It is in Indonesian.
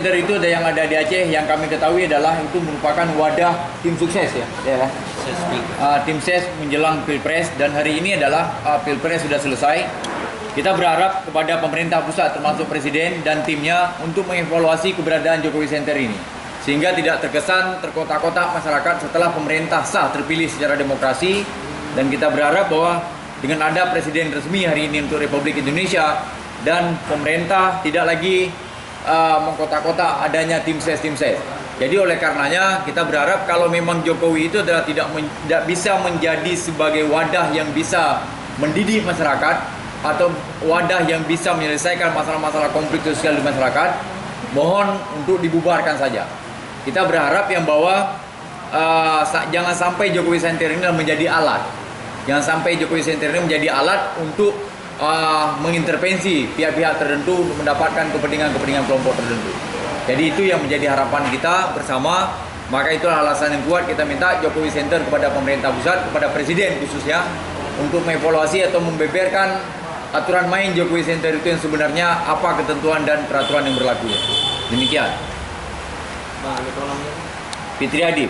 Center itu yang ada di Aceh yang kami ketahui adalah itu merupakan wadah tim sukses ya. Tim sukses menjelang Pilpres dan hari ini adalah Pilpres sudah selesai. Kita berharap kepada pemerintah pusat termasuk Presiden dan timnya untuk mengevaluasi keberadaan Jokowi Center ini sehingga tidak terkesan terkotak-kotak masyarakat setelah pemerintah sah terpilih secara demokrasi, dan kita berharap bahwa dengan ada Presiden resmi hari ini untuk Republik Indonesia dan pemerintah tidak lagi mengkotak-kotak adanya tim ses. Jadi oleh karenanya kita berharap kalau memang Jokowi itu adalah tidak bisa menjadi sebagai wadah yang bisa mendidik masyarakat atau wadah yang bisa menyelesaikan masalah-masalah konflik sosial di masyarakat, mohon untuk dibubarkan saja. Kita berharap yang bahwa jangan sampai Jokowi Center ini menjadi alat. Jangan sampai Jokowi Center ini menjadi alat untuk mengintervensi pihak-pihak tertentu untuk mendapatkan kepentingan kelompok tertentu. Jadi itu yang menjadi harapan kita bersama. Maka itulah alasan yang kuat kita minta Jokowi Center kepada pemerintah pusat, kepada Presiden khususnya, untuk mengevaluasi atau membeberkan aturan main Jokowi Center itu yang sebenarnya apa ketentuan dan peraturan yang berlaku. Demikian. Fitri Adi.